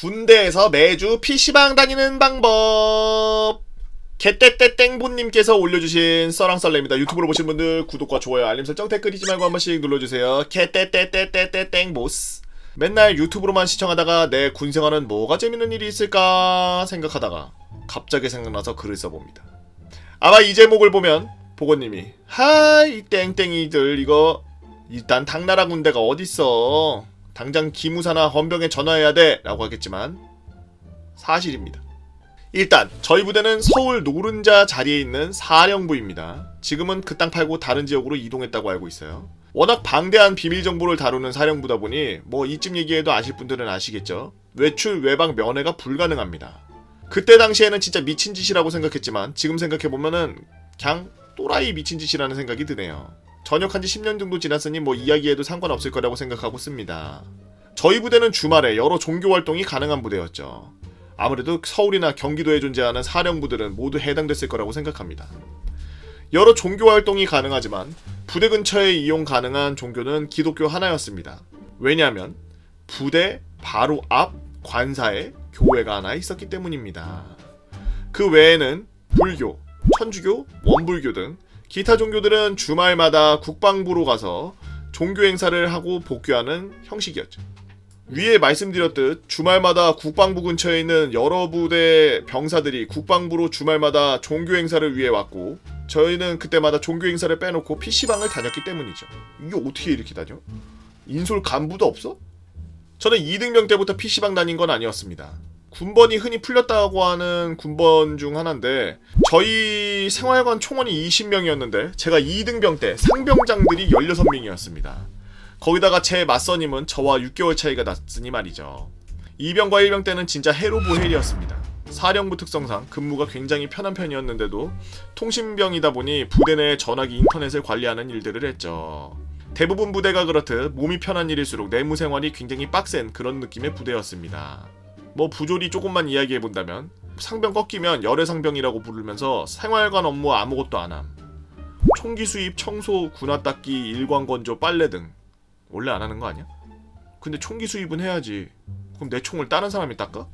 군대에서 매주 PC방 다니는 방법. 개떼떼땡보님께서 올려주신 썰랑썰레입니다. 유튜브로 보신 분들 구독과 좋아요, 알림 설정, 댓글 잊지 말고 한 번씩 눌러주세요. 개떼떼떼떼땡보스. 맨날 유튜브로만 시청하다가 내 군생활은 뭐가 재밌는 일이 있을까 생각하다가 갑자기 생각나서 글을 써봅니다. 아마 이 제목을 보면 보고님이 하이 땡땡이들 이거 일단 당나라 군대가 어딨어, 당장 기무사나 헌병에 전화해야 돼 라고 하겠지만 사실입니다. 일단 저희 부대는 서울 노른자 자리에 있는 사령부입니다. 지금은 그 땅 팔고 다른 지역으로 이동했다고 알고 있어요. 워낙 방대한 비밀 정보를 다루는 사령부다 보니 뭐 이쯤 얘기해도 아실 분들은 아시겠죠. 외출 외박 면회가 불가능합니다. 그때 당시에는 진짜 미친 짓이라고 생각했지만 지금 생각해보면은 그냥 또라이 미친 짓이라는 생각이 드네요. 전역한 지 10년 정도 지났으니 뭐 이야기해도 상관없을 거라고 생각하고 씁니다. 저희 부대는 주말에 여러 종교 활동이 가능한 부대였죠. 아무래도 서울이나 경기도에 존재하는 사령부들은 모두 해당됐을 거라고 생각합니다. 여러 종교 활동이 가능하지만 부대 근처에 이용 가능한 종교는 기독교 하나였습니다. 왜냐하면 부대 바로 앞 관사에 교회가 하나 있었기 때문입니다. 그 외에는 불교, 천주교, 원불교 등 기타 종교들은 주말마다 국방부로 가서 종교 행사를 하고 복귀하는 형식이었죠. 위에 말씀드렸듯 주말마다 국방부 근처에 있는 여러 부대 병사들이 국방부로 주말마다 종교 행사를 위해 왔고 저희는 그때마다 종교 행사를 빼놓고 PC방을 다녔기 때문이죠. 이게 어떻게 이렇게 다녀? 인솔 간부도 없어? 저는 2등병 때부터 PC방 다닌 건 아니었습니다. 군번이 흔히 풀렸다고 하는 군번 중 하나인데 저희 생활관 총원이 20명이었는데 제가 2등병 때 상병장들이 16명이었습니다. 거기다가 제 맞선임은 저와 6개월 차이가 났으니 말이죠. 2병과 1병 때는 진짜 해로보헬이었습니다. 사령부 특성상 근무가 굉장히 편한 편이었는데도 통신병이다 보니 부대 내 전화기 인터넷을 관리하는 일들을 했죠. 대부분 부대가 그렇듯 몸이 편한 일일수록 내무 생활이 굉장히 빡센 그런 느낌의 부대였습니다. 뭐 부조리 조금만 이야기해본다면 상병 꺾이면 열애상병이라고 부르면서 생활관 업무 아무것도 안함. 총기 수입, 청소, 군화 닦기, 일광 건조, 빨래 등 원래 안 하는 거 아니야? 근데 총기 수입은 해야지. 그럼 내 총을 다른 사람이 닦아?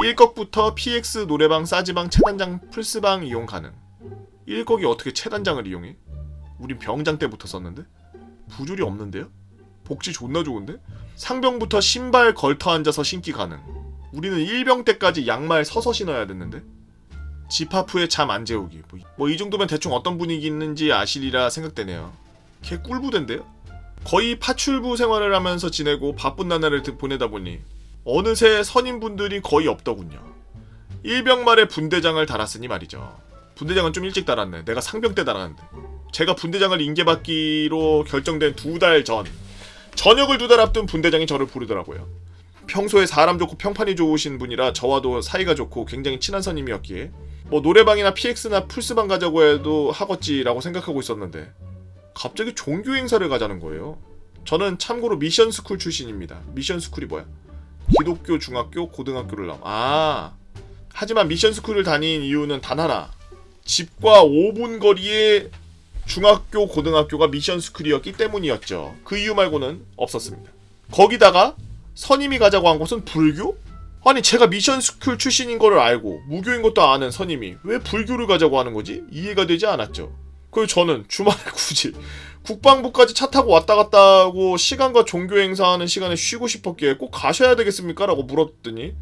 1꺽부터 PX 노래방, 싸지방, 체단장, 플스방 이용 가능. 1꺽이 어떻게 체단장을 이용해? 우린 병장 때부터 썼는데? 부조리 없는데요? 복지 존나 좋은데? 상병부터 신발 걸터 앉아서 신기 가능. 우리는 1병 때까지 양말 서서 신어야 됐는데? 집합 후에 잠 안 재우기. 뭐 이 정도면 대충 어떤 분위기 있는지 아시리라 생각되네요. 개 꿀부대인데요? 거의 파출부 생활을 하면서 지내고 바쁜 나날을 보내다 보니 어느새 선임분들이 거의 없더군요. 1병 말에 분대장을 달았으니 말이죠. 분대장은 좀 일찍 달았네. 내가 상병 때 달았는데. 제가 분대장을 인계받기로 결정된 2달 전, 전역을 2달 앞둔 분대장이 저를 부르더라고요. 평소에 사람 좋고 평판이 좋으신 분이라 저와도 사이가 좋고 굉장히 친한 선임이었기에 뭐 노래방이나 PX나 풀스방 가자고 해도 하겠지라고 생각하고 있었는데 갑자기 종교 행사를 가자는 거예요. 저는 참고로 미션스쿨 출신입니다. 미션스쿨이 뭐야? 기독교 중학교, 고등학교를 하지만 미션스쿨을 다닌 이유는 단 하나. 집과 5분 거리에 중학교, 고등학교가 미션스쿨이었기 때문이었죠. 그 이유 말고는 없었습니다. 거기다가 선임이 가자고 한 곳은 불교? 아니 제가 미션스쿨 출신인 거를 알고 무교인 것도 아는 선임이 왜 불교를 가자고 하는 거지? 이해가 되지 않았죠. 그래서 저는 주말에 굳이 국방부까지 차 타고 왔다 갔다 하고 시간과 종교 행사하는 시간에 쉬고 싶었기에 꼭 가셔야 되겠습니까? 라고 물었더니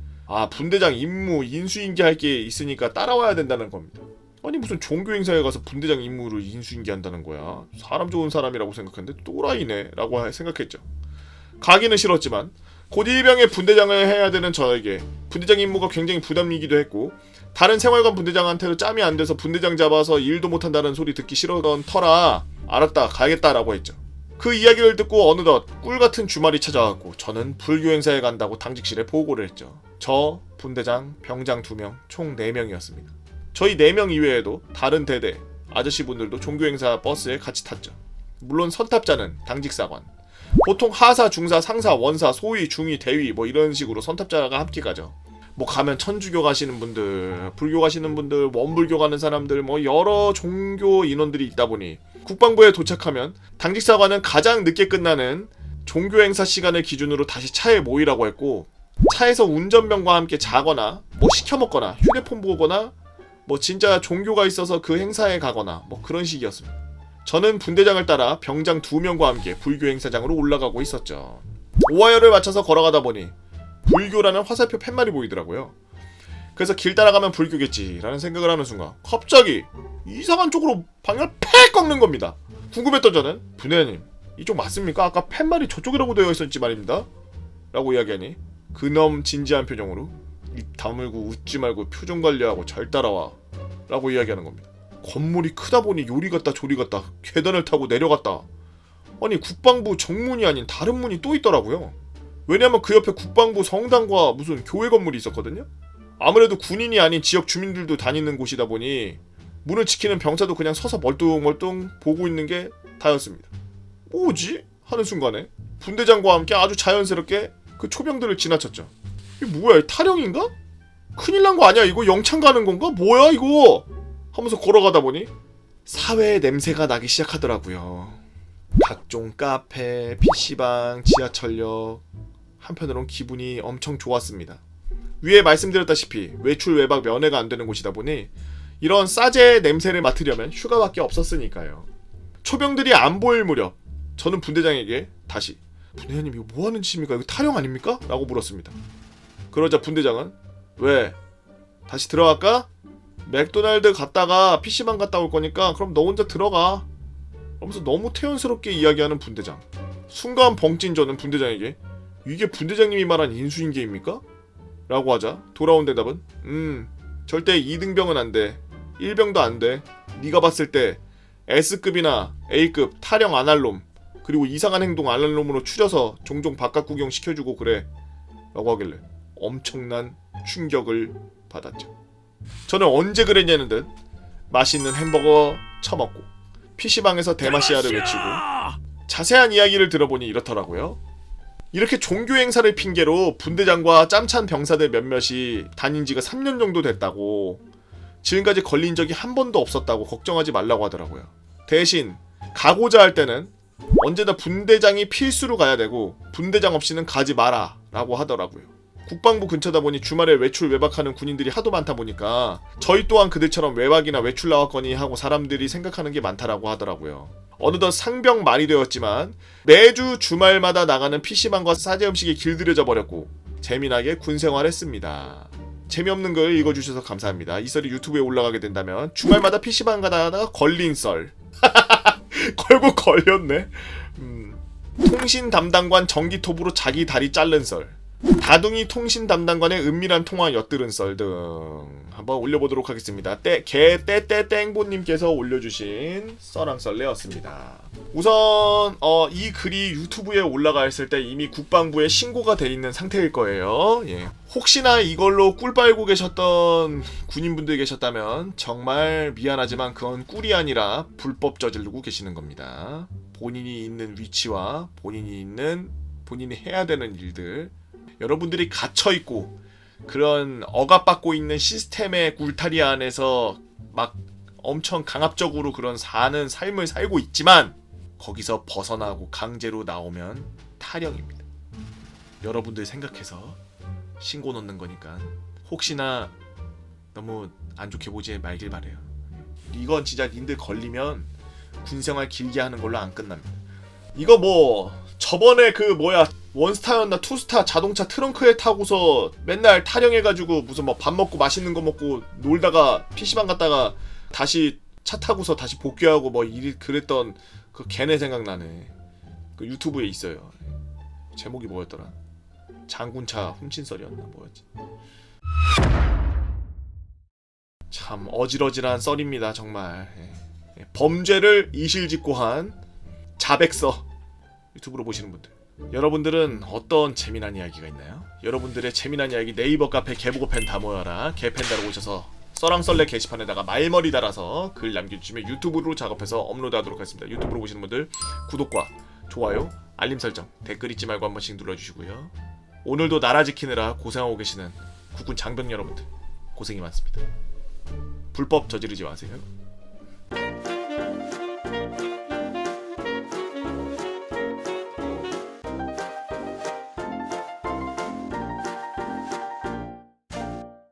분대장 임무 인수인계할 게 있으니까 따라와야 된다는 겁니다. 아니 무슨 종교 행사에 가서 분대장 임무를 인수인계한다는 거야. 사람 좋은 사람이라고 생각했는데 또라이네 라고 생각했죠. 가기는 싫었지만 곧 1병의 분대장을 해야 되는 저에게 분대장 임무가 굉장히 부담이기도 했고 다른 생활관 분대장한테도 짬이 안 돼서 분대장 잡아서 일도 못한다는 소리 듣기 싫었던 터라 알았다 가야겠다라고 했죠. 그 이야기를 듣고 어느덧 꿀같은 주말이 찾아왔고 저는 불교 행사에 간다고 당직실에 보고를 했죠. 저, 분대장, 병장 2명, 총 4명이었습니다. 저희 4명 이외에도 다른 대대 아저씨분들도 종교 행사 버스에 같이 탔죠. 물론 선탑자는 당직사관. 보통 하사, 중사, 상사, 원사, 소위, 중위, 대위 뭐 이런 식으로 선탑자가 함께 가죠. 뭐 가면 천주교 가시는 분들, 불교 가시는 분들, 원불교 가는 사람들 뭐 여러 종교 인원들이 있다 보니 국방부에 도착하면 당직사관은 가장 늦게 끝나는 종교 행사 시간을 기준으로 다시 차에 모이라고 했고 차에서 운전병과 함께 자거나 뭐 시켜 먹거나 휴대폰 보거나 뭐 진짜 종교가 있어서 그 행사에 가거나 뭐 그런 식이었습니다. 저는 분대장을 따라 병장 2명과 함께 불교 행사장으로 올라가고 있었죠. 오하열을 맞춰서 걸어가다 보니 불교라는 화살표 팻말이 보이더라고요. 그래서 길 따라가면 불교겠지라는 생각을 하는 순간 갑자기 이상한 쪽으로 방향을 팩 꺾는 겁니다. 궁금했던 저는 분대장님 이쪽 맞습니까? 아까 팻말이 저쪽이라고 되어 있었지 말입니다 라고 이야기하니 그놈 진지한 표정으로 입 다물고 웃지 말고 표정 관리하고 잘 따라와 라고 이야기하는 겁니다. 건물이 크다 보니 요리 갔다 조리 갔다 계단을 타고 내려갔다. 아니 국방부 정문이 아닌 다른 문이 또 있더라고요. 왜냐면 그 옆에 국방부 성당과 무슨 교회 건물이 있었거든요. 아무래도 군인이 아닌 지역 주민들도 다니는 곳이다 보니 문을 지키는 병사도 그냥 서서 멀뚱멀뚱 보고 있는 게 다였습니다. 뭐지? 하는 순간에 분대장과 함께 아주 자연스럽게 그 초병들을 지나쳤죠. 이게 뭐야? 타령인가? 큰일 난 거 아니야? 이거 영창 가는 건가? 뭐야 이거? 하면서 걸어가다 보니 사회의 냄새가 나기 시작하더라고요. 각종 카페, PC방, 지하철역. 한편으론 기분이 엄청 좋았습니다. 위에 말씀드렸다시피 외출 외박 면회가 안 되는 곳이다 보니 이런 싸제 냄새를 맡으려면 휴가밖에 없었으니까요. 초병들이 안 보일 무렵 저는 분대장에게 다시 분대장님 이거 뭐하는 짓입니까? 이거 타령 아닙니까? 라고 물었습니다. 그러자 분대장은 왜? 다시 들어갈까? 맥도날드 갔다가 PC방 갔다 올 거니까 그럼 너 혼자 들어가 하면서 너무 태연스럽게 이야기하는 분대장. 순간 벙찐 저는 분대장에게 이게 분대장님이 말한 인수인계입니까? 라고 하자 돌아온 대답은 절대 2등병은 안 돼. 1병도 안 돼. 네가 봤을 때 S급이나 A급 타령 안 할 놈 그리고 이상한 행동 안 할 놈으로 추려서 종종 바깥 구경 시켜주고 그래 라고 하길래 엄청난 충격을 받았죠. 저는 언제 그랬냐는 듯 맛있는 햄버거 처먹고 PC방에서 대마시아를 외치고 자세한 이야기를 들어보니 이렇더라고요. 이렇게 종교 행사를 핑계로 분대장과 짬찬 병사들 몇몇이 다닌 지가 3년 정도 됐다고 지금까지 걸린 적이 한 번도 없었다고 걱정하지 말라고 하더라고요. 대신 가고자 할 때는 언제나 분대장이 필수로 가야 되고 분대장 없이는 가지 마라 라고 하더라고요. 국방부 근처다 보니 주말에 외출 외박하는 군인들이 하도 많다 보니까 저희 또한 그들처럼 외박이나 외출 나왔거니 하고 사람들이 생각하는 게 많다라고 하더라고요. 어느덧 상병 말이 되었지만 매주 주말마다 나가는 PC방과 싸제 음식이 길들여져 버렸고 재미나게 군생활했습니다. 재미없는 걸 읽어주셔서 감사합니다. 이 썰이 유튜브에 올라가게 된다면 주말마다 PC방 가다가 걸린 썰 걸고 걸렸네. 통신 담당관 전기톱으로 자기 다리 자른 썰, 다둥이 통신 담당관의 은밀한 통화 엿들은 썰 등 한번 올려보도록 하겠습니다. 개떼떼땡보님께서 올려주신 썰랑썰레였습니다. 우선 이 글이 유튜브에 올라가 있을 때 이미 국방부에 신고가 돼 있는 상태일 거예요. 예. 혹시나 이걸로 꿀 빨고 계셨던 군인분들 계셨다면 정말 미안하지만 그건 꿀이 아니라 불법 저지르고 계시는 겁니다. 본인이 있는 위치와 본인이 해야 되는 일들, 여러분들이 갇혀있고 그런 억압받고 있는 시스템의 굴타리 안에서 막 엄청 강압적으로 그런 사는 삶을 살고 있지만 거기서 벗어나고 강제로 나오면 타령입니다. 여러분들 생각해서 신고 넣는 거니까 혹시나 너무 안 좋게 보지 말길 바래요. 이건 진짜 님들 걸리면 군생활 길게 하는 걸로 안 끝납니다. 이거 뭐 저번에 그 뭐야 원스타였나 투스타 자동차 트렁크에 타고서 맨날 타령해가지고 무슨 뭐 밥 먹고 맛있는 거 먹고 놀다가 PC방 갔다가 다시 차 타고서 다시 복귀하고 뭐 그랬던 그 걔네 생각나네. 그 유튜브에 있어요. 제목이 뭐였더라? 장군차 훔친 썰이었나 뭐였지? 참 어질어질한 썰입니다 정말. 범죄를 이실직고 한 자백서 유튜브로 보시는 분들, 여러분들은 어떤 재미난 이야기가 있나요? 여러분들의 재미난 이야기 네이버 카페 개보고팬 다 모여라 개팬다로 오셔서 썰랑썰레 게시판에다가 말머리 달아서 글 남겨주시면 유튜브로 작업해서 업로드하도록 하겠습니다. 유튜브로 보시는 분들 구독과 좋아요, 알림 설정, 댓글 잊지 말고 한 번씩 눌러주시고요. 오늘도 나라 지키느라 고생하고 계시는 국군 장병 여러분들 고생이 많습니다. 불법 저지르지 마세요.